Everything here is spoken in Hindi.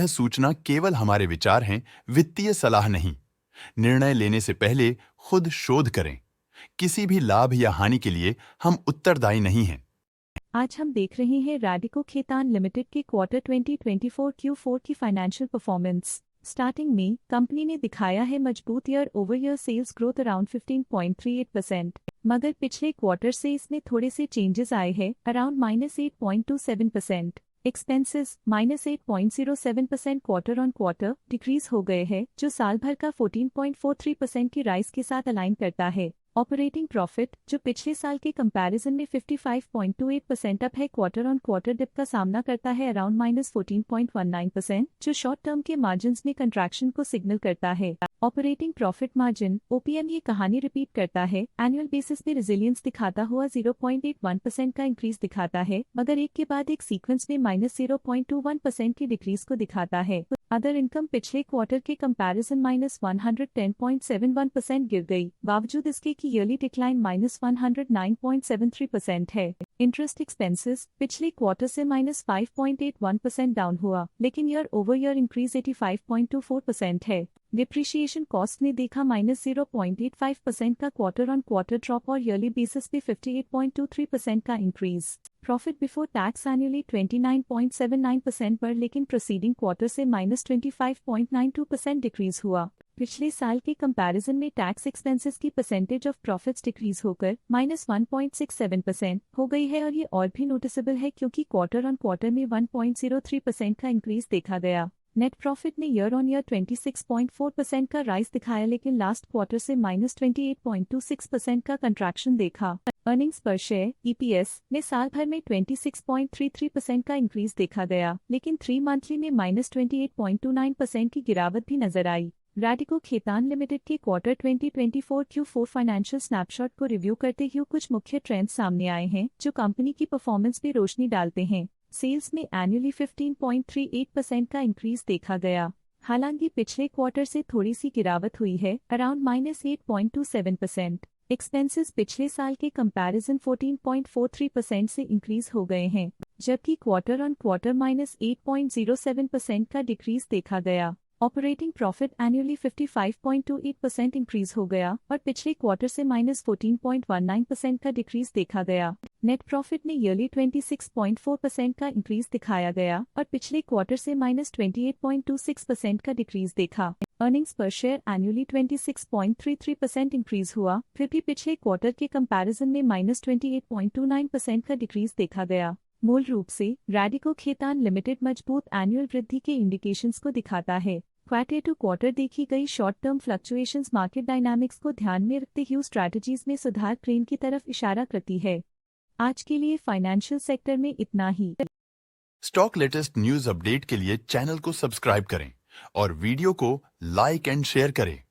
सूचना केवल हमारे विचार हैं, वित्तीय सलाह नहीं। निर्णय लेने से पहले खुद शोध करें। किसी भी लाभ या हानि के लिए हम उत्तरदायी नहीं हैं। आज हम देख रहे हैं रैडिको खेतान लिमिटेड के क्वार्टर 2024 Q4 की फाइनेंशियल परफॉर्मेंस। स्टार्टिंग में कंपनी ने दिखाया है मजबूत year over year sales growth around 15.38%, मगर पिछले क्वार्टर से इसमें थोड़े से चेंजेस आए हैं around -8.27%। Expenses -8.07% quarter on quarter decrease हो गए हैं, जो साल भर का 14.43% की राइज के साथ अलाइन करता है। ऑपरेटिंग प्रॉफिट, जो पिछले साल के कंपैरिजन में 55.28% अप है, क्वार्टर ऑन क्वार्टर डिप का सामना करता है अराउंड -14.19%, जो शॉर्ट टर्म के मार्जिन्स में कंट्रैक्शन को सिग्नल करता है। ऑपरेटिंग प्रॉफिट मार्जिन OPM ये कहानी रिपीट करता है, एनुअल बेसिस पे रेजिलियंस दिखाता हुआ 0.81% का इंक्रीज दिखाता है, मगर एक के बाद एक सीक्वेंस में -0.21% की डिक्रीज को दिखाता है। अदर इनकम पिछले क्वार्टर के कंपैरिजन -110.71% गिर गई, बावजूद इसके कि ईयरली डिक्लाइन -109.73% है। इंटरेस्ट एक्सपेंसेस पिछले क्वार्टर से -5.81% डाउन हुआ, लेकिन ईयर ओवर ईयर इंक्रीज 85.24% है। डिप्रिशिएशन कॉस्ट ने देखा -0.85% का क्वार्टर ऑन क्वार्टर ड्रॉप और ईयरली बेसिस पे 58.23% का increase. Profit before tax annually 29.79% पर, लेकिन प्रोसीडिंग क्वार्टर से -25.92% डिक्रीज हुआ। पिछले साल के कंपैरिजन में टैक्स एक्सपेंसेस की परसेंटेज ऑफ प्रॉफिट्स डिक्रीज होकर -1.67% हो गई है, और ये और भी नोटिसेबल है क्योंकि क्वार्टर ऑन क्वार्टर में 1.03% का इंक्रीज देखा गया। नेट प्रॉफिट ने ईयर ऑन ईयर 26.4% का राइज दिखाया, लेकिन लास्ट क्वार्टर से -28.26% का कंट्रैक्शन देखा। अर्निंग्स पर शेयर EPS ने साल भर में 26.33% का इंक्रीज देखा गया, लेकिन 3 मंथली में -28.29% की गिरावट भी नजर आई। रैडिको खेतान लिमिटेड के क्वार्टर 2024 Q4 फाइनेंशियल स्नैपशॉट को रिव्यू करते हुए कुछ मुख्य ट्रेंड्स सामने आए हैं, जो कंपनी की परफॉर्मेंस पे रोशनी डालते हैं। सेल्स में एनुअली 15.38% का इंक्रीज देखा गया, हालांकि पिछले क्वार्टर से थोड़ी सी गिरावट हुई है अराउंड -8.27%। एक्सपेंसेस पिछले साल के कंपैरिजन 14.43% से इंक्रीज हो गए हैं, जबकि क्वार्टर ऑन क्वार्टर -8.07% का डिक्रीज देखा गया। ऑपरेटिंग प्रॉफिट एनुअली 55.28% इंक्रीज हो गया और पिछले क्वार्टर से -14.19% का डिक्रीज देखा गया। नेट प्रॉफिट ने ईयरली 26.4% का इंक्रीज दिखाया गया और पिछले क्वार्टर से -28.26% का डिक्रीज देखा। अर्निंग्स पर शेयर एनुअली 26.33% इंक्रीज हुआ, फिर भी पिछले क्वार्टर के कंपैरिजन में -28.29% का डिक्रीज देखा गया। मूल रूप से रैडिको खेतान लिमिटेड मजबूत एनुअल वृद्धि के इंडिकेशंस को दिखाता है। क्वार्टर टू क्वार्टर देखी गई short term fluctuations market dynamics को ध्यान में रखते हुए स्ट्रैटेजीज में सुधार ट्रेंड की तरफ इशारा करती है। आज के लिए फाइनेंशियल सेक्टर में इतना ही। स्टॉक लेटेस्ट न्यूज अपडेट के लिए चैनल को सब्सक्राइब करें और वीडियो को लाइक एंड शेयर करें।